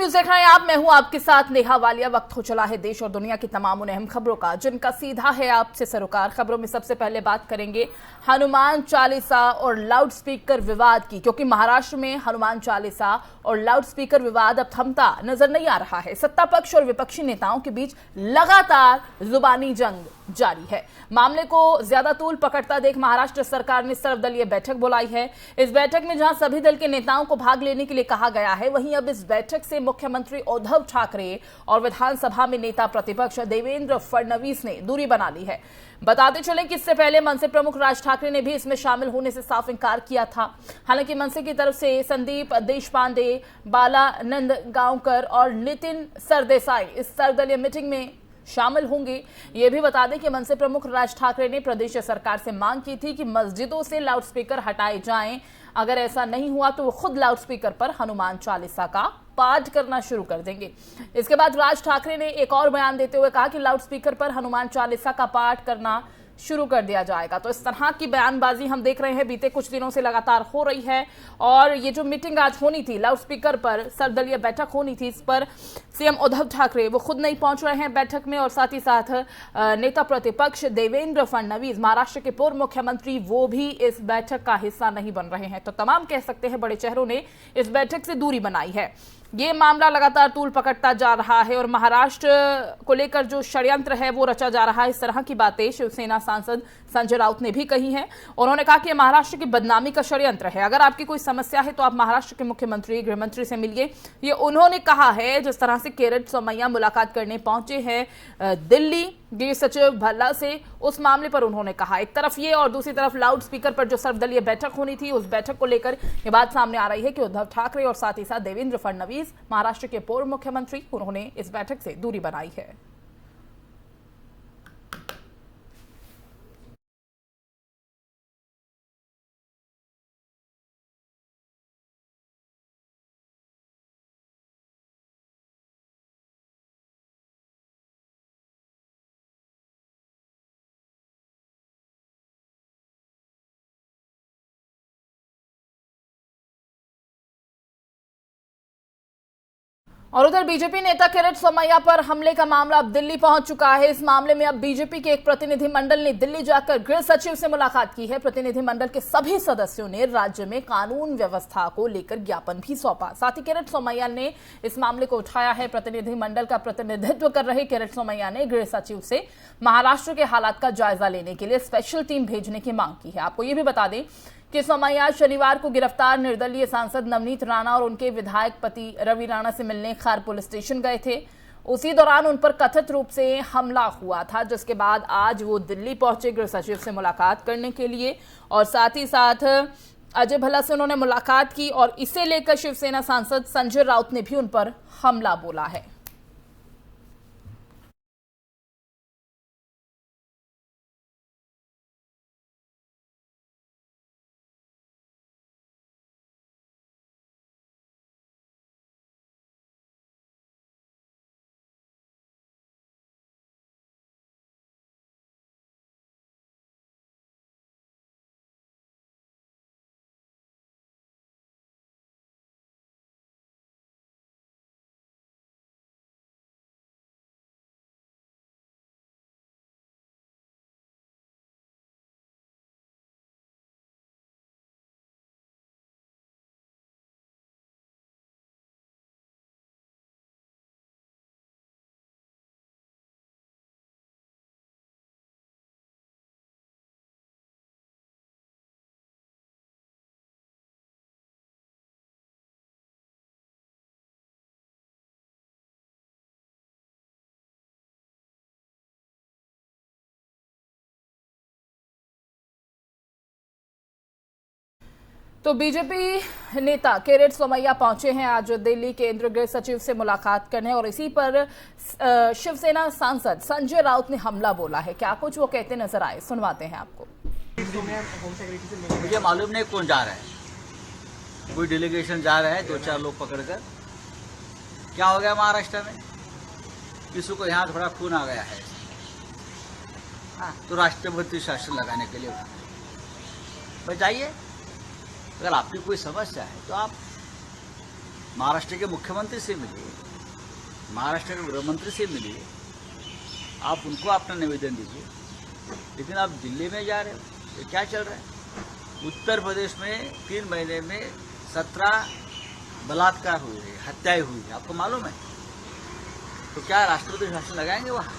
News देख रहे हैं आप। मैं हूं आपके साथ नेहा वालिया। वक्त हो चला है देश और दुनिया की तमाम उन अहम खबरों का जिनका सीधा है आपसे सरोकार। खबरों में सबसे पहले बात करेंगे हनुमान चालीसा और लाउड स्पीकर विवाद की, क्योंकि महाराष्ट्र में हनुमान चालीसा और लाउड स्पीकर विवाद अब थमता नजर नहीं आ रहा है। सत्ता पक्ष और विपक्षी नेताओं के बीच लगातार जुबानी जंग जारी है। मामले को ज्यादा तूल पकड़ता देख महाराष्ट्र सरकार ने सर्वदलीय बैठक बुलाई है। इस बैठक में जहां सभी दल के नेताओं को भाग लेने के लिए कहा गया है, वहीं अब इस बैठक से मुख्यमंत्री उद्धव ठाकरे और विधानसभा में नेता प्रतिपक्ष देवेंद्र फडणवीस ने दूरी बना ली है। बताते चलें कि इससे पहले मनसे प्रमुख राज ठाकरे ने भी इसमें शामिल होने से साफ इंकार किया था। हालांकि मनसे की तरफ से संदीप देशपांडे, बालानंद गांवकर और नितिन सरदेसाई इस सर्वदलीय मीटिंग में शामिल होंगे। ये भी बता दें कि मनसे प्रमुख राज ठाकरे ने प्रदेश सरकार से मांग की थी कि मस्जिदों से लाउडस्पीकर हटाए जाएं। अगर ऐसा नहीं हुआ तो वो खुद लाउडस्पीकर पर हनुमान चालीसा का पाठ करना शुरू कर देंगे। इसके बाद राज ठाकरे ने एक और बयान देते हुए कहा कि लाउडस्पीकर पर हनुमान चालीसा का पाठ करना शुरू कर दिया जाएगा। तो इस तरह की बयानबाजी हम देख रहे हैं बीते कुछ दिनों से लगातार हो रही है। और ये जो मीटिंग आज होनी थी, लाउडस्पीकर पर सर्वदलीय बैठक होनी थी, इस पर सीएम उद्धव ठाकरे वो खुद नहीं पहुंच रहे हैं बैठक में, और साथ ही साथ नेता प्रतिपक्ष देवेंद्र फडणवीस, महाराष्ट्र के पूर्व मुख्यमंत्री, वो भी इस बैठक का हिस्सा नहीं बन रहे हैं। तो तमाम कह सकते हैं बड़े चेहरों ने इस बैठक से दूरी बनाई है। ये मामला लगातार तूल पकड़ता जा रहा है और महाराष्ट्र को लेकर जो षड्यंत्र है वो रचा जा रहा है। इस तरह की बातें शिवसेना सांसद संजय राउत ने भी कही हैं। उन्होंने कहा कि महाराष्ट्र की बदनामी का षड्यंत्र है। अगर आपकी कोई समस्या है तो आप महाराष्ट्र के मुख्यमंत्री, गृहमंत्री से मिलिए, ये उन्होंने कहा है। जिस तरह से किरीट सोमैया मुलाकात करने पहुंचे हैं दिल्ली गृह सचिव भल्ला से, उस मामले पर उन्होंने कहा। एक तरफ ये और दूसरी तरफ लाउड स्पीकर पर जो सर्वदलीय बैठक होनी थी, उस बैठक को लेकर ये बात सामने आ रही है कि उद्धव ठाकरे और साथ ही साथ देवेंद्र फडणवीस, महाराष्ट्र के पूर्व मुख्यमंत्री, उन्होंने इस बैठक से दूरी बनाई है। और उधर बीजेपी नेता किरीट सोमैया पर हमले का मामला अब दिल्ली पहुंच चुका है। इस मामले में अब बीजेपी के एक प्रतिनिधिमंडल ने दिल्ली जाकर गृह सचिव से मुलाकात की है। प्रतिनिधिमंडल के सभी सदस्यों ने राज्य में कानून व्यवस्था को लेकर ज्ञापन भी सौंपा। साथ ही किरीट सोमैया ने इस मामले को उठाया है। प्रतिनिधिमंडल का प्रतिनिधित्व कर रहे किरीट सोमैया ने गृह सचिव से महाराष्ट्र के हालात का जायजा लेने के लिए स्पेशल टीम भेजने की मांग की है। आपको ये भी बता दें कि सोमैया शनिवार को गिरफ्तार निर्दलीय सांसद नवनीत राणा और उनके विधायक पति रवि राणा से मिलने खार पुलिस स्टेशन गए थे। उसी दौरान उन पर कथित रूप से हमला हुआ था, जिसके बाद आज वो दिल्ली पहुंचे गृह सचिव से मुलाकात करने के लिए, और साथ ही साथ अजय भल्ला से उन्होंने मुलाकात की। और इसे लेकर शिवसेना सांसद संजय राउत ने भी उन पर हमला बोला है। तो बीजेपी नेता किरीट सोमैया पहुंचे हैं आज दिल्ली केंद्रीय गृह सचिव से मुलाकात करने, और इसी पर शिवसेना सांसद संजय राउत ने हमला बोला है। क्या कुछ वो कहते नजर आए, सुनवाते हैं आपको। मुझे मालूम नहीं कौन जा रहा है, कोई डेलीगेशन जा रहा है, 2-4 लोग पकड़कर। क्या हो गया महाराष्ट्र में, किसी को यहाँ थोड़ा खून आ गया है, तो राष्ट्रपति शासन लगाने के लिए बस जाइए। अगर आपकी कोई समस्या है तो आप महाराष्ट्र के मुख्यमंत्री से मिलिए, महाराष्ट्र के गृह मंत्री से मिलिए, आप उनको अपना निवेदन दीजिए। लेकिन आप दिल्ली में जा रहे हो, ये क्या चल रहा है? उत्तर प्रदेश में 3 महीने में 17 बलात्कार हुए हैं, हत्याएं हुई हैं, आपको मालूम है? तो क्या राष्ट्रपति शासन लगाएंगे वहाँ?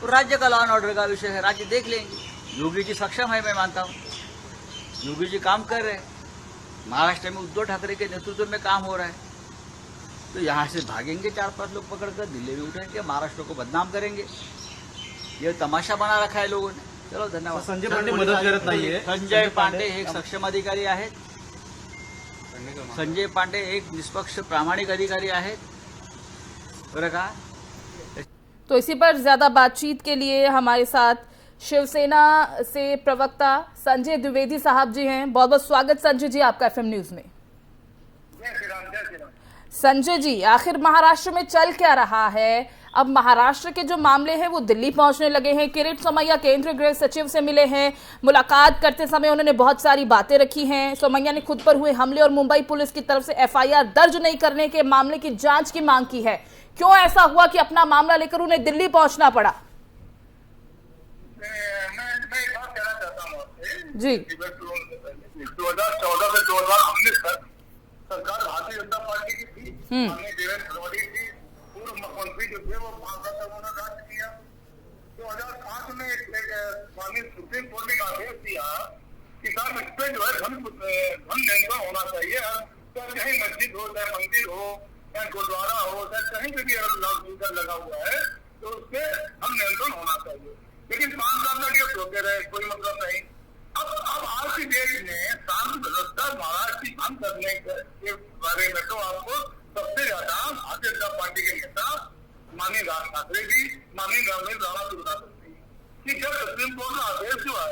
तो राज्य का लॉ एंड ऑर्डर का विषय है, राज्य देख लेंगे। योगी जी सक्षम है, मैं मानता हूँ, योगी जी काम कर रहे हैं। महाराष्ट्र में उद्धव ठाकरे के नेतृत्व में काम हो रहा है। तो यहाँ से भागेंगे 4-5 लोग पकड़कर, दिल्ली में उठेंगे, महाराष्ट्र को बदनाम करेंगे। ये तमाशा बना रखा है लोगों ने। चलो धन्यवाद। संजय पांडे मदत करत नाहीये। संजय पांडे एक सक्षम अधिकारी आहेत, संजय पांडे एक निष्पक्ष प्रामाणिक अधिकारी आहेत, बरं का? तो इसी पर ज्यादा बातचीत के लिए हमारे साथ शिवसेना से प्रवक्ता संजय द्विवेदी साहब जी हैं। बहुत बहुत स्वागत संजय जी आपका एफएम न्यूज में। संजय जी, आखिर महाराष्ट्र में चल क्या रहा है? अब महाराष्ट्र के जो मामले हैं वो दिल्ली पहुंचने लगे हैं। किरीट सोमैया केंद्रीय गृह सचिव से मिले हैं। मुलाकात करते समय उन्होंने बहुत सारी बातें रखी हैं। सोमैया ने खुद पर हुए हमले और मुंबई पुलिस की तरफ से एफआईआर दर्ज नहीं करने के मामले की जांच की मांग की है। क्यों ऐसा हुआ कि अपना मामला लेकर उन्हें दिल्ली पहुंचना पड़ा? मैं एक बात कहना चाहता हूँ आपसे जी। 2014 से 2019 तक सरकार भारतीय जनता पार्टी की थी। माननीय देवेंद्र फडणवीस जी पूर्व मुख्यमंत्री जो थे वो 5 साल तक उन्होंने राज किया। 2007 में माननीय सुप्रीम कोर्ट ने एक आदेश दिया कि साहब इस पे जो है धन नियंत्रण होना चाहिए। चाहे कहीं मस्जिद हो, चाहे मंदिर हो, चाहे गुरुद्वारा हो, चाहे कहीं पे भी अगर लाउड स्पीकर लगा हुआ है तो उस पर धन नियंत्रण होना चाहिए। लेकिन 5 साल तक ये सोते रहे, कोई मतलब नहीं। अब आज की डेट में शांति व्यवस्था महाराष्ट्र की काम करने के बारे में तो आपको सबसे ज्यादा भारतीय जनता पार्टी के नेता माननीय राज ठाकरे जी, माननीय रमेश राणा जी बता सकते हैं कि जब सुप्रीम कोर्ट का आदेश जो है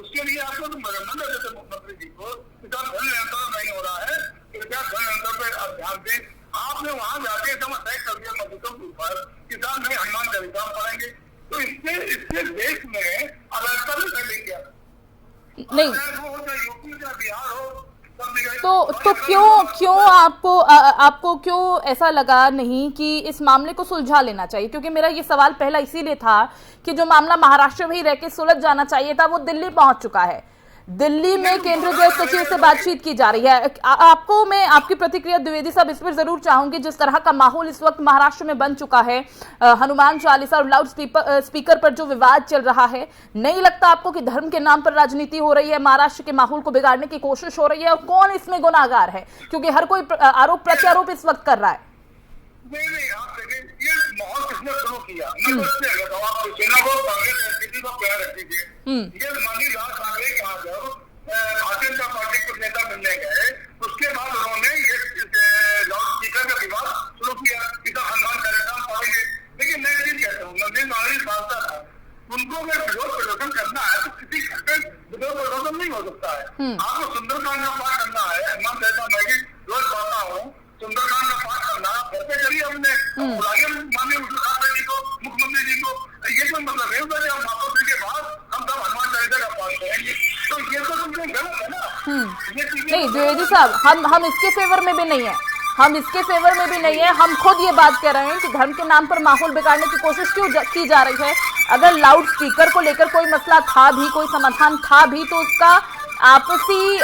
उसके लिए आपको तो मदद देते मुख्यमंत्री जी को कि धन नियंत्रण नहीं हो रहा है, कृपया धन नियंत्रण पर ध्यान दें। आपने वहां जाके एकदम तय कर दिया मस्जिदों के ऊपर किसान नहीं हनुमान चालीसा पढ़ेंगे। तो इससे देश में अराजकता भी फैल गया नहीं बिहार हो। तो क्यों आपको क्यों ऐसा लगा नहीं कि इस मामले को सुलझा लेना चाहिए? क्योंकि मेरा ये सवाल पहला इसीलिए था कि जो मामला महाराष्ट्र में ही रह के सुलझ जाना चाहिए था वो दिल्ली पहुंच चुका है। दिल्ली में केंद्रीय गृह सचिव से बातचीत की जा रही है। आपको मैं आपकी प्रतिक्रिया द्विवेदी साहब इस पर जरूर चाहूंगी। जिस तरह का माहौल इस वक्त महाराष्ट्र में बन चुका है, हनुमान चालीसा और लाउड स्पीकर पर जो विवाद चल रहा है, नहीं लगता आपको कि धर्म के नाम पर राजनीति हो रही है, महाराष्ट्र के माहौल को बिगाड़ने की कोशिश हो रही है? और कौन इसमें गुनाहगार है? क्योंकि हर कोई आरोप प्रत्यारोप इस वक्त कर रहा है। नहीं, आप देखिए ये माहौल किसने शुरू किया? मैं तो आप सेना को, कांग्रेस एनसीपी को प्यार रखिए। ये माननीय राज ठाकरे के यहाँ जब भारतीय जनता पार्टी के नेता मिलने गए उसके बाद उन्होंने ये लाउड स्पीकर का विवाद शुरू किया कि हनुमान चालीसा पढ़ेंगे। लेकिन मैं ये कहता हूँ, मैं नागरिक सांसद था, उनको अगर विरोध प्रदर्शन करना है तो किसी घर पे विरोध प्रदर्शन नहीं हो सकता है। आपको सुंदरकांड का पाठ करना है, हनुमान चालीसा मैं भी रोज पढ़ता हूँ, सुंदरकांड का पाठ करना घर पे करिए। हमने बुलाइए माननीय उद्धव ठाकरे जी को, मुख्यमंत्री जी को। ये कोई मतलब नहीं होता हम वापस के बाद हम सब हनुमान चालीसा का पाठ करेंगे, तो ये तो तुमने गलत है ना। नहीं द्विवेदी साहब, हम इसके फेवर में भी नहीं है, हम इसके फेवर में भी नहीं है। हम खुद ये बात कह रहे हैं कि धर्म के नाम पर माहौल बिगाड़ने की कोशिश क्यों की जा रही है? अगर लाउड स्पीकर को लेकर कोई मसला था भी, कोई समाधान था भी, तो उसका आपसी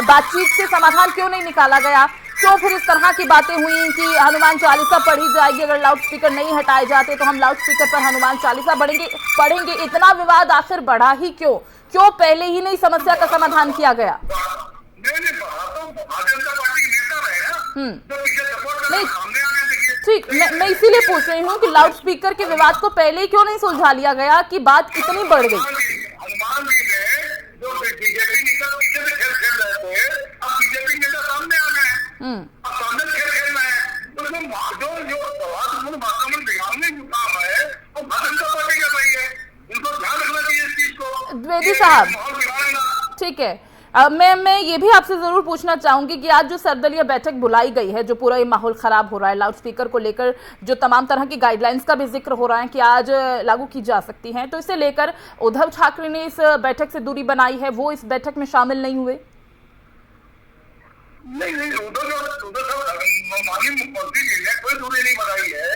बातचीत से समाधान क्यों नहीं निकाला गया? क्यों फिर इस तरह की बातें हुई कि हनुमान चालीसा पढ़ी जाएगी, अगर लाउड स्पीकर नहीं हटाए जाते तो हम लाउड स्पीकर पर हनुमान चालीसा पढ़ेंगे? इतना विवाद आखिर बढ़ा ही क्यों? क्यों पहले ही नहीं समस्या का समाधान किया गया? नहीं ठीक, मैं इसीलिए पूछ रही हूँ कि लाउड स्पीकर के विवाद को पहले ही क्यों नहीं सुलझा लिया गया कि बात इतनी बढ़ गई? हनुमान जी ने जो बीजेपी नेता पीछे से खेल रहे थे, अब बीजेपी नेता सामने आ गए हैं, अब सामने खेल रहे हैं। तो जो सवाल वातावरण बिगाड़ने का काम है वो भारतीय जनता पार्टी कर रही है। उनको ध्यान रखना चाहिए इस चीज को। द्विवेदी साहब ठीक है, मैं ये भी आपसे जरूर पूछना चाहूंगी कि आज जो सर्वदलीय बैठक बुलाई गई है, जो पूरा ये माहौल खराब हो रहा है, लाउड स्पीकर को लेकर जो तमाम तरह की गाइडलाइंस का भी जिक्र हो रहा है कि आज लागू की जा सकती हैं, तो इसे लेकर उद्धव ठाकरे ने इस बैठक से दूरी बनाई है, वो इस बैठक में शामिल नहीं हुए। नहीं उधर माननीय मुख्यमंत्री जी ने कोई दूरी नहीं बनाई है।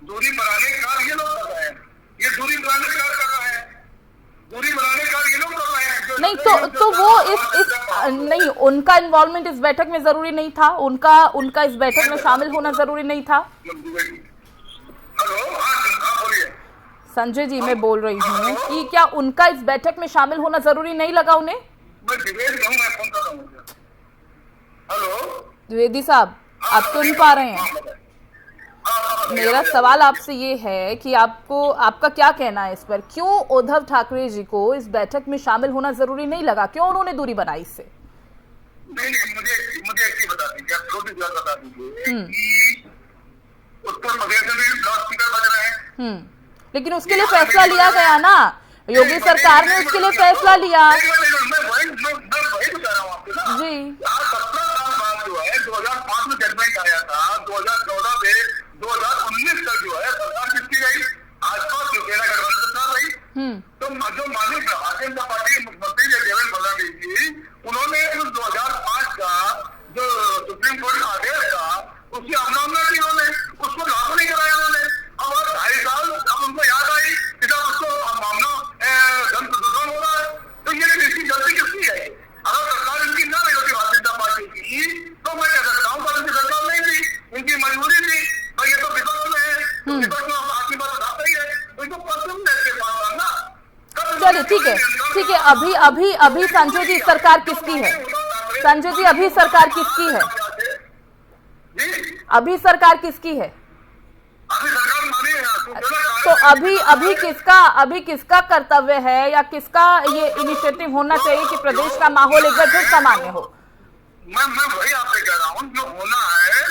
दूरी बनाने का ये लोग कर रहे हैं, ये दूरी बनाने का कर रहे हैं, दूरी बनाने का ये लोग कर रहे हैं। नहीं तो वो इस नहीं, उनका इन्वॉल्वमेंट इस बैठक में जरूरी नहीं था, उनका इस बैठक में शामिल होना जरूरी नहीं था। हेलो, हाँ बोलिए। संजय जी, मैं बोल रही हूँ कि क्या उनका इस बैठक में शामिल होना जरूरी नहीं लगा उन्हें? मैं द्विवेदी हूँ, मैं फोन कर रहा हूँ। हेलो द्विवेदी साहब, आप सुन पा रहे हैं? मेरा सवाल आपसे ये है कि आपका क्या कहना है इस पर? क्यों उद्धव ठाकरे जी को इस बैठक में शामिल होना जरूरी नहीं लगा? क्यों उन्होंने दूरी बनाई इससे? नहीं, मुझे एक चीज बता दीजिए, आप जो भी बता दीजिए कि उत्तर प्रदेश में भी लाउड स्पीकर बज रहे हैं। लेकिन उसके लिए फैसला लिया गया ना, योगी सरकार ने उसके लिए फैसला लिया। मैं वही बता रहा हूँ आपको ना जी, 17 साल बाद जो है 2005 में जजमेंट आया था, 2014 से 2019 तक जो है सरकार किसकी रही? भाजपा शिवसेना गठबंधन सरकार रही। तो जो माननीय भारतीय जनता पार्टी के मुख्यमंत्री देवेंद्र फडणवीस जी, उन्होंने उस 2005 का जो सुप्रीम कोर्ट का आदेश था उसकी अवमानना की, उन्होंने उसको लागू नहीं कराया उन्होंने। अब 2.5 साल अब उनको याद आई कि जब उसको मामला धन प्रदूषण हो रहा है, तो ये इसकी गलती किसकी है? अगर सरकार इनकी ना रही होती भारतीय जनता पार्टी की, तो मैं कह सकता हूँ इनकी सरकार नहीं थी, इनकी मजबूरी थी। तो ये तो विपक्ष में है, विपक्ष में आपकी बात उठाता ही है, तो इनको पसंद है इसके पास ना। चलिए ठीक है। अभी संजय जी सरकार किसकी है? संजय जी, अभी सरकार किसकी है? अभी सरकार किसकी है? तो अभी किसका कर्तव्य है या किसका ये इनिशिएटिव होना चाहिए कि प्रदेश का माहौल एक बार फिर सामान्य हो? मैं वही आपसे कह रहा हूँ, जो होना है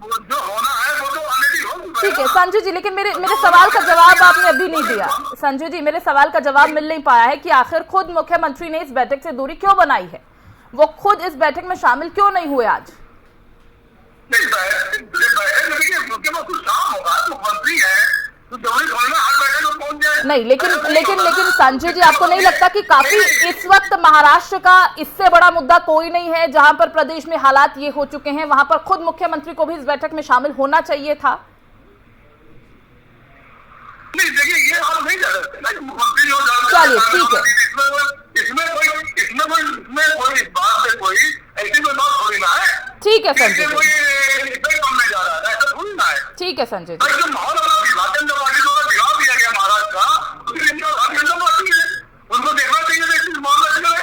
वो तो ऑलरेडी हो चुका है। ठीक है संजय जी, लेकिन मेरे सवाल का जवाब आपने अभी नहीं दिया। संजय जी, मेरे सवाल का जवाब मिल नहीं पाया है कि आखिर खुद मुख्यमंत्री ने इस बैठक से दूरी क्यों बनाई है? वो खुद इस बैठक में शामिल क्यों नहीं हुए आज? नहीं, लेकिन संजय जी, आपको नहीं लगता कि काफी इस वक्त महाराष्ट्र का इससे बड़ा मुद्दा कोई नहीं है, जहां पर प्रदेश में हालात ये हो चुके हैं, वहां पर खुद मुख्यमंत्री को भी इस बैठक में शामिल होना चाहिए था? नहीं, देखिए ये आप नहीं जा सकते ना, मुख्यमंत्री जो चलिए ठीक है, इसमें कोई बात से कोई ऐसी कोई बात थोड़ी ना है। ठीक है संजय जी, कोई कम में जा रहा है, ऐसा थोड़ी ना है। ठीक है संजय जी। जो माहौल भारतीय जनता पार्टी को बिगाड़ दिया गया महाराष्ट्र का, उसके लिए भारतीय जनता पार्टी है, उनको देखना चाहिए इस मामले में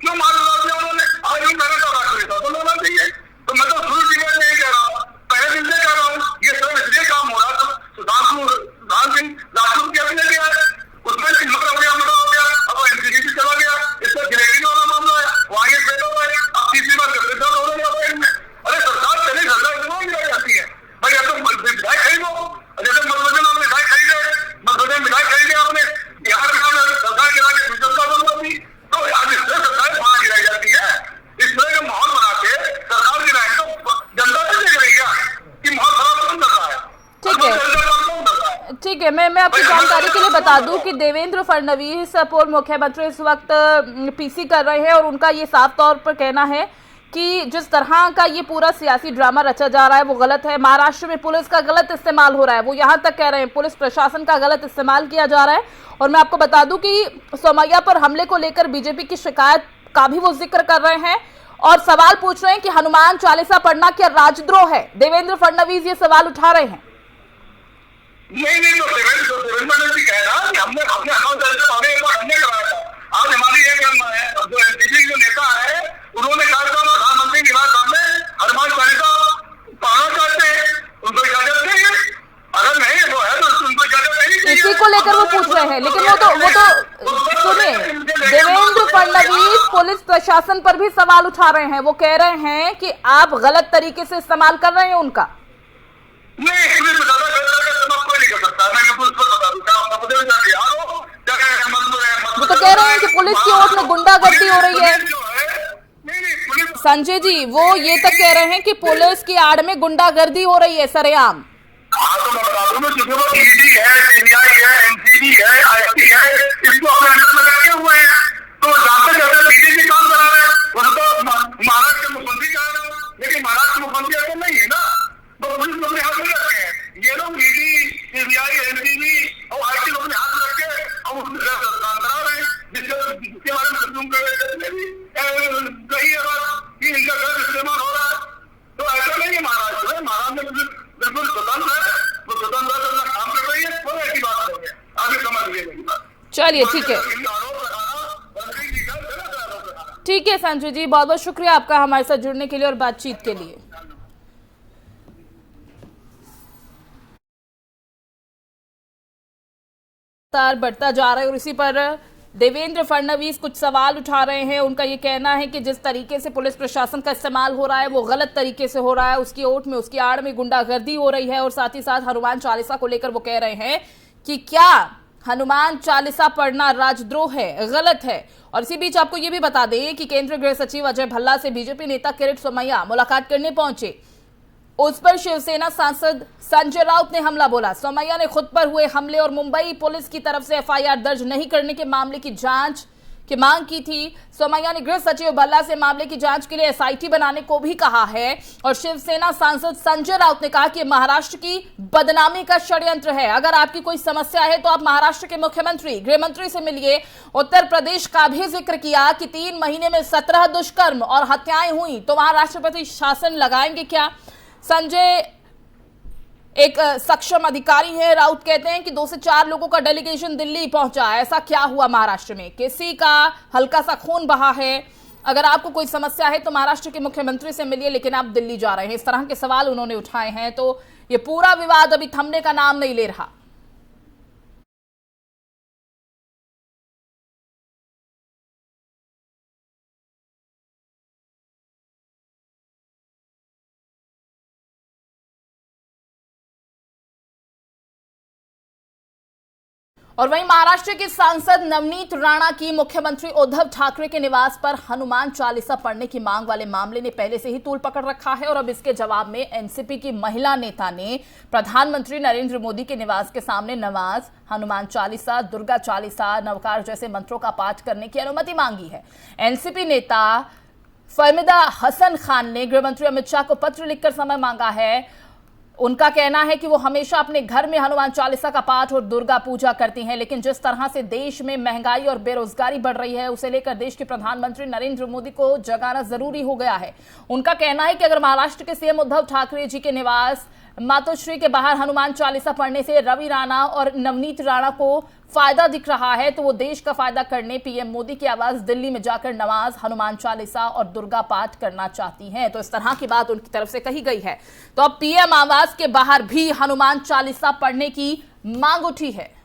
क्यों मार दिया उन्होंने। आज भी मैंने कहा तो होना चाहिए। तो मैं तो शुरू से नहीं कह रहा हूँ, पहले दिन से कह रहा हूँ, ये सब इसलिए काम हो रहा था। सुशांत सिंह राजपूत की अपने गया है, उसमें हो गया, अब एनसीबी चला गया, इसका गिरेगी वाला मामला है, वहाँ ये बैठा हुआ है, अब तीसरी बार हो रहा है। अरे सरकार चली, सरकार क्यों गिराई जाती है भाई? अब तो मिठाई खरीदो, जैसे मनोरंजन में मिठाई खरीदे, मिठाई खरीदे आपने बिहार में सरकार गिरा के जनता बंद होती, तो आज इससे सरकार वहाँ गिराई जाती है। इस तरह का माहौल बना के सरकार गिराए तो जनता से देख रही क्या कि माहौल खराब कौन कर रहा है? ठीक है, मैं आपकी जानकारी के लिए बता दूं कि देवेंद्र फडणवीस पूर्व मुख्यमंत्री इस वक्त पीसी कर रहे हैं और उनका ये साफ तौर पर कहना है कि जिस तरह का ये पूरा सियासी ड्रामा रचा जा रहा है वो गलत है। महाराष्ट्र में पुलिस का गलत इस्तेमाल हो रहा है, वो यहाँ तक कह रहे हैं पुलिस प्रशासन का गलत इस्तेमाल किया जा रहा है। और मैं आपको बता दूं कि सोमैया पर हमले को लेकर बीजेपी की शिकायत का भी वो जिक्र कर रहे हैं और सवाल पूछ रहे हैं कि हनुमान चालीसा पढ़ना क्या राजद्रोह है? देवेंद्र फडणवीस ये सवाल उठा रहे हैं। नहीं, तो देवेंद्र जी कह रहा कि हमने कराया था। आज हमारी एक जो एनसीपी जो नेता है उन्होंने कहा था प्रधानमंत्री निवास में हनुमान चालीसा पढ़ना चाहते हैं, उनको इजाजत देंगे? अगर नहीं वो है तो उनको इजाजत नहीं। इसी को लेकर वो पूछ रहे हैं, लेकिन वो तो सुनिए, देवेंद्र फडणवीस पुलिस प्रशासन पर भी सवाल उठा रहे हैं। वो कह रहे हैं कि आप गलत तरीके से इस्तेमाल कर रहे हैं उनका। नहीं, इसमें ज्यादा कोई नहीं कर सकता। मैं बिल्कुल बता दूं, वो तो कह रहे हैं कि पुलिस की ओर में गुंडागर्दी हो रही है। संजय जी, वो ये तक कह रहे हैं कि पुलिस की आड़ में गुंडागर्दी हो रही है सरेआम। हाँ, तो मैं बता दूं, क्योंकि वो ईडी है, सीबीआई है, एनसीबी है, आईटी है, इसको अपने अंडर में रखे हुए हैं। तो जाते जाते बीजेपी काम करा रहे हैं, उनको महाराष्ट्र के मुख्यमंत्री कह रहे हैं चलिए ठीक है, आरोप लगाना बंद कीजिए, गलत आरोप लगाना। ठीक है संजय जी, बहुत बहुत शुक्रिया आपका हमारे साथ जुड़ने के लिए और बातचीत के लिए। बढ़ता जा रहा है और इसी पर देवेंद्र फडणवीस कुछ सवाल उठा रहे हैं। उनका ये कहना है कि जिस तरीके से पुलिस प्रशासन का इस्तेमाल हो रहा है वो गलत तरीके से हो रहा है, उसकी ओट में उसकी आड़ में गुंडागर्दी हो रही है। और साथ ही साथ हनुमान चालीसा को लेकर वो कह रहे हैं कि क्या हनुमान चालीसा पढ़ना राजद्रोह है, गलत है। और इसी बीच आपको ये भी बता दें कि केंद्रीय गृह सचिव अजय भल्ला से बीजेपी नेता किरीट सोमैया मुलाकात करने पहुंचे। उस पर शिवसेना सांसद संजय राउत ने हमला बोला। सोमैया ने खुद पर हुए हमले और मुंबई पुलिस की तरफ से एफआईआर दर्ज नहीं करने के मामले की जांच की मांग की थी। सोमैया ने गृह सचिव भल्ला से मामले की जांच के लिए एसआईटी बनाने को भी कहा है। और शिवसेना सांसद संजय राउत ने कहा कि महाराष्ट्र की बदनामी का षड्यंत्र है। अगर आपकी कोई समस्या है तो आप महाराष्ट्र के मुख्यमंत्री, गृह मंत्री से मिलिए। उत्तर प्रदेश का भी जिक्र किया कि 3 महीने में 17 दुष्कर्म और हत्याएं हुई तो वहां राष्ट्रपति शासन लगाएंगे क्या? संजय एक सक्षम अधिकारी है। राउत कहते हैं कि 2 से 4 लोगों का डेलीगेशन दिल्ली पहुंचा। ऐसा क्या हुआ महाराष्ट्र में? किसी का हल्का सा खून बहा है? अगर आपको कोई समस्या है तो महाराष्ट्र के मुख्यमंत्री से मिलिए, लेकिन आप दिल्ली जा रहे हैं। इस तरह के सवाल उन्होंने उठाए हैं। तो ये पूरा विवाद अभी थमने का नाम नहीं ले रहा। और वहीं महाराष्ट्र के सांसद नवनीत राणा की मुख्यमंत्री उद्धव ठाकरे के निवास पर हनुमान चालीसा पढ़ने की मांग वाले मामले ने पहले से ही तूल पकड़ रखा है। और अब इसके जवाब में एनसीपी की महिला नेता ने प्रधानमंत्री नरेंद्र मोदी के निवास के सामने नमाज, हनुमान चालीसा, दुर्गा चालीसा, नवकार जैसे मंत्रों का पाठ करने की अनुमति मांगी है। एनसीपी नेता फहमिदा हसन खान ने गृह मंत्री अमित शाह को पत्र लिखकर समय मांगा है। उनका कहना है कि वो हमेशा अपने घर में हनुमान चालीसा का पाठ और दुर्गा पूजा करती हैं, लेकिन जिस तरह से देश में महंगाई और बेरोजगारी बढ़ रही है उसे लेकर देश के प्रधानमंत्री नरेंद्र मोदी को जगाना जरूरी हो गया है। उनका कहना है कि अगर महाराष्ट्र के सीएम उद्धव ठाकरे जी के निवास मातोश्री के बाहर हनुमान चालीसा पढ़ने से रवि राणा और नवनीत राणा को फायदा दिख रहा है तो वो देश का फायदा करने पीएम मोदी की आवाज दिल्ली में जाकर नमाज, हनुमान चालीसा और दुर्गा पाठ करना चाहती हैं। तो इस तरह की बात उनकी तरफ से कही गई है। तो अब पीएम आवास के बाहर भी हनुमान चालीसा पढ़ने की मांग उठी है।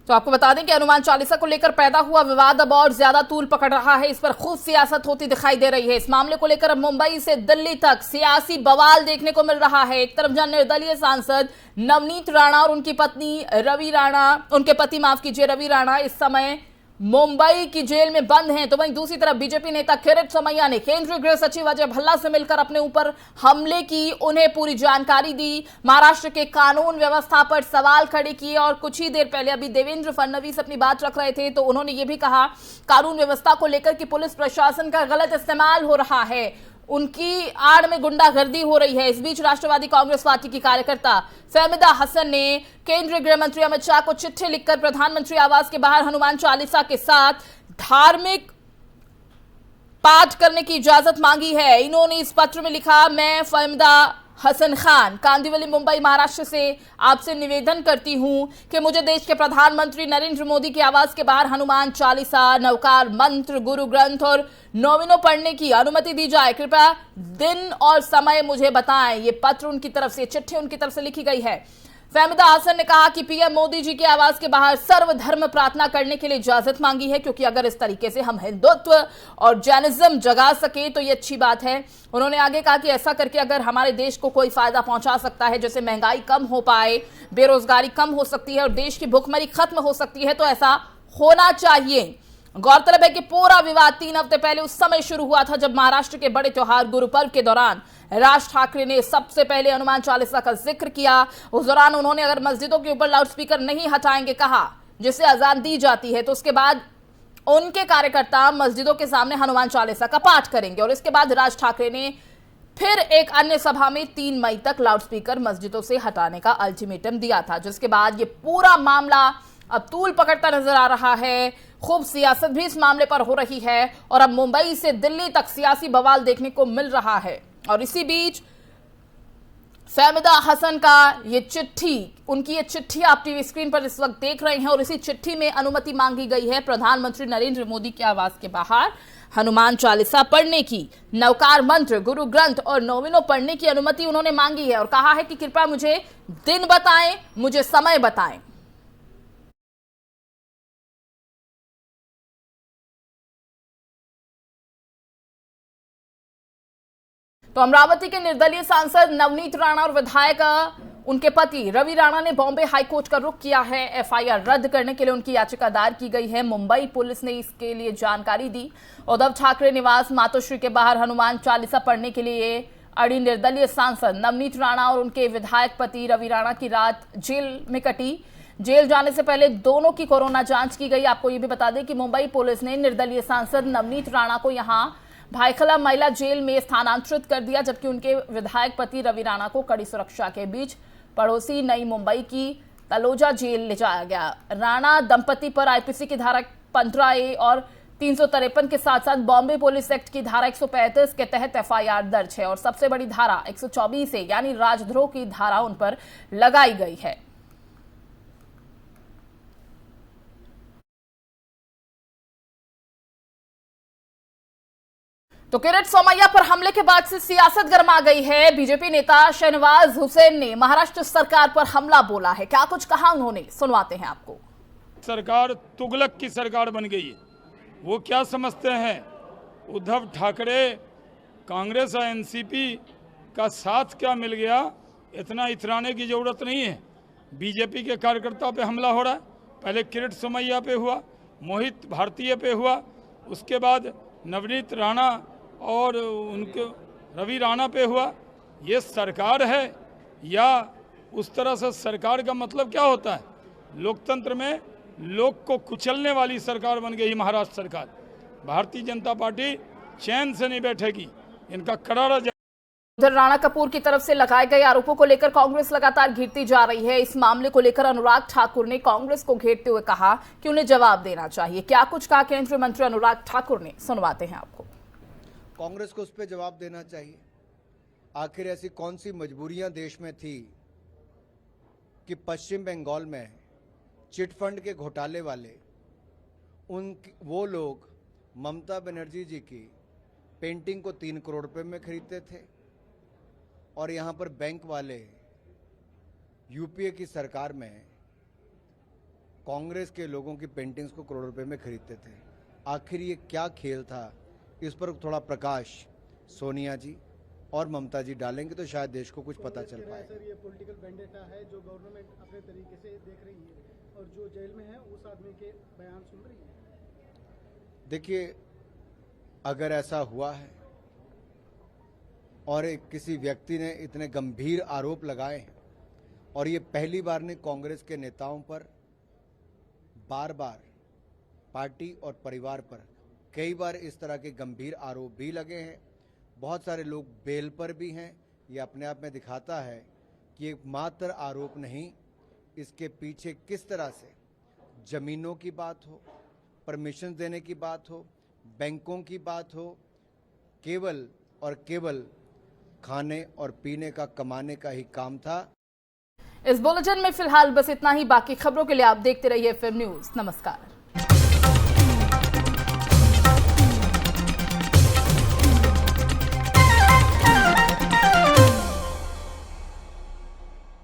तो आपको बता दें कि हनुमान चालीसा को लेकर पैदा हुआ विवाद अब और ज्यादा तूल पकड़ रहा है। इस पर खूब सियासत होती दिखाई दे रही है। इस मामले को लेकर अब मुंबई से दिल्ली तक सियासी बवाल देखने को मिल रहा है। एक तरफ जहां निर्दलीय सांसद नवनीत राणा और उनकी पत्नी रवि राणा इस समय मुंबई की जेल में बंद हैं, तो वहीं दूसरी तरफ बीजेपी नेता किरीट सोमैया ने केंद्रीय गृह सचिव अजय भल्ला से मिलकर अपने ऊपर हमले की, उन्हें पूरी जानकारी दी, महाराष्ट्र के कानून व्यवस्था पर सवाल खड़े किए। और कुछ ही देर पहले अभी देवेंद्र फडणवीस अपनी बात रख रहे थे तो उन्होंने ये भी कहा कानून व्यवस्था को लेकर कि पुलिस प्रशासन का गलत इस्तेमाल हो रहा है, उनकी आड़ में गुंडागर्दी हो रही है। इस बीच राष्ट्रवादी कांग्रेस पार्टी की कार्यकर्ता फहमिदा हसन ने केंद्रीय गृह मंत्री अमित शाह को चिट्ठी लिखकर प्रधानमंत्री आवास के बाहर हनुमान चालीसा के साथ धार्मिक पाठ करने की इजाजत मांगी है। इन्होंने इस पत्र में लिखा, मैं फहमिदा हसन खान कांदिवली मुंबई महाराष्ट्र से आपसे निवेदन करती हूं कि मुझे देश के प्रधानमंत्री नरेंद्र मोदी के आवास के बाहर हनुमान चालीसा, नवकार मंत्र, गुरु ग्रंथ और नौविनों पढ़ने की अनुमति दी जाए। कृपया दिन और समय मुझे बताएं। ये पत्र उनकी तरफ से, चिट्ठी उनकी तरफ से लिखी गई है। फहमिदा हसन ने कहा कि पीएम मोदी जी के आवास के बाहर सर्वधर्म प्रार्थना करने के लिए इजाजत मांगी है, क्योंकि अगर इस तरीके से हम हिंदुत्व और जैनिज्म जगा सके तो ये अच्छी बात है। उन्होंने आगे कहा कि ऐसा करके अगर हमारे देश को कोई फायदा पहुंचा सकता है, जैसे महंगाई कम हो पाए, बेरोजगारी कम हो सकती है और देश की भुखमरी खत्म हो सकती है, तो ऐसा होना चाहिए। गौरतलब है कि पूरा विवाद 3 हफ्ते पहले उस समय शुरू हुआ था जब महाराष्ट्र के बड़े त्योहार गुरु पर्व के दौरान राज ठाकरे ने सबसे पहले हनुमान चालीसा का जिक्र किया। उस दौरान उन्होंने अगर मस्जिदों के ऊपर लाउडस्पीकर नहीं हटाएंगे कहा, जिससे अजान दी जाती है, तो उसके बाद उनके कार्यकर्ता मस्जिदों के सामने हनुमान चालीसा का पाठ करेंगे। और इसके बाद राज ठाकरे ने फिर एक अन्य सभा में 3 मई तक लाउडस्पीकर मस्जिदों से हटाने का अल्टीमेटम दिया था, जिसके बाद ये पूरा मामला अब तूल पकड़ता नजर आ रहा है। खूब सियासत भी इस मामले पर हो रही है और अब मुंबई से दिल्ली तक सियासी बवाल देखने को मिल रहा है। और इसी बीच फहमिदा हसन का ये चिट्ठी, उनकी ये चिट्ठी आप टीवी स्क्रीन पर इस वक्त देख रहे हैं और इसी चिट्ठी में अनुमति मांगी गई है प्रधानमंत्री नरेंद्र मोदी के आवास के बाहर हनुमान चालीसा पढ़ने की, नवकार मंत्र, गुरु ग्रंथ और नौविनों पढ़ने की अनुमति उन्होंने मांगी है और कहा है कि कृपया मुझे दिन बताएं, मुझे समय बताएं। तो अमरावती के निर्दलीय सांसद नवनीत राणा और विधायक उनके पति रवि राणा ने बॉम्बे हाईकोर्ट का रुख किया है। एफआईआर रद्द करने के लिए उनकी याचिका दायर की गई है। मुंबई पुलिस ने इसके लिए जानकारी दी। उद्धव ठाकरे निवास मातोश्री के बाहर हनुमान चालीसा पढ़ने के लिए अड़ी निर्दलीय सांसद नवनीत राणा और उनके विधायक पति रवि राणा की रात जेल में कटी। जेल जाने से पहले दोनों की कोरोना जांच की गई। आपको ये भी बता दें कि मुंबई पुलिस ने निर्दलीय सांसद नवनीत राणा को यहां भायखला महिला जेल में स्थानांतरित कर दिया, जबकि उनके विधायक पति रवि राणा को कड़ी सुरक्षा के बीच पड़ोसी नई मुंबई की तलोजा जेल ले जाया गया। राणा दंपति पर आईपीसी की धारा 15A और 353 के साथ साथ बॉम्बे पुलिस एक्ट की धारा 135 के तहत एफआईआर दर्ज है और सबसे बड़ी धारा 124 यानी राजद्रोह की धारा उन पर लगाई गई है। तो किरीट सोमैया पर हमले के बाद से सियासत गर्मा गई है। बीजेपी नेता शहनवाज हुसैन ने महाराष्ट्र सरकार पर हमला बोला है। क्या कुछ कहा उन्होंने, सुनवाते हैं आपको। सरकार तुगलक की सरकार बन गई है। वो क्या समझते हैं, उद्धव ठाकरे, कांग्रेस और एनसीपी का साथ क्या मिल गया, इतना इतराने की जरूरत नहीं है। बीजेपी के कार्यकर्ताओं पे हमला हो रहा है। पहले किरीट सोमैया पे हुआ, मोहित भारतीय पे हुआ, उसके बाद नवनीत राणा और उनके रवि राणा पे हुआ। ये सरकार है या उस तरह से सरकार का मतलब क्या होता है? लोकतंत्र में लोग को कुचलने वाली सरकार बन गई महाराष्ट्र सरकार। भारतीय जनता पार्टी चैन से नहीं बैठेगी। इनका करारा उधर राणा कपूर की तरफ से लगाए गए आरोपों को लेकर कांग्रेस लगातार घिरती जा रही है। इस मामले को लेकर अनुराग ठाकुर ने कांग्रेस को घेरते हुए कहा कि उन्हें जवाब देना चाहिए। क्या कुछ कहा केंद्रीय मंत्री अनुराग ठाकुर ने, सुनवाते हैं आपको। कांग्रेस को उस पर जवाब देना चाहिए। आखिर ऐसी कौन सी मजबूरियां देश में थी कि पश्चिम बंगाल में चिट फंड के घोटाले वाले वो लोग ममता बनर्जी जी की पेंटिंग को 3 करोड़ रुपए में खरीदते थे और यहाँ पर बैंक वाले यूपीए की सरकार में कांग्रेस के लोगों की पेंटिंग्स को करोड़ रुपए में खरीदते थे। आखिर ये क्या खेल था, इस पर थोड़ा प्रकाश सोनिया जी और ममता जी डालेंगे तो शायद देश को कुछ पता चल पाए। सर, ये पॉलिटिकल वेंडेटा है जो गवर्नमेंट अपने तरीके से देख रही है और जो जेल में है उस आदमी के बयान सुन रही है। देखिए, अगर ऐसा हुआ है और किसी व्यक्ति ने इतने गंभीर आरोप लगाए हैं और ये पहली बार ने कांग्रेस के नेताओं पर बार बार, पार्टी और परिवार पर कई बार इस तरह के गंभीर आरोप भी लगे हैं। बहुत सारे लोग बेल पर भी हैं। ये अपने आप में दिखाता है कि एक मात्र आरोप नहीं, इसके पीछे किस तरह से जमीनों की बात हो, परमिशन देने की बात हो, बैंकों की बात हो, केवल और केवल खाने और पीने का, कमाने का ही काम था। इस बुलेटिन में फिलहाल बस इतना ही। बाकी खबरों के लिए आप देखते रहिए FM न्यूज़। नमस्कार।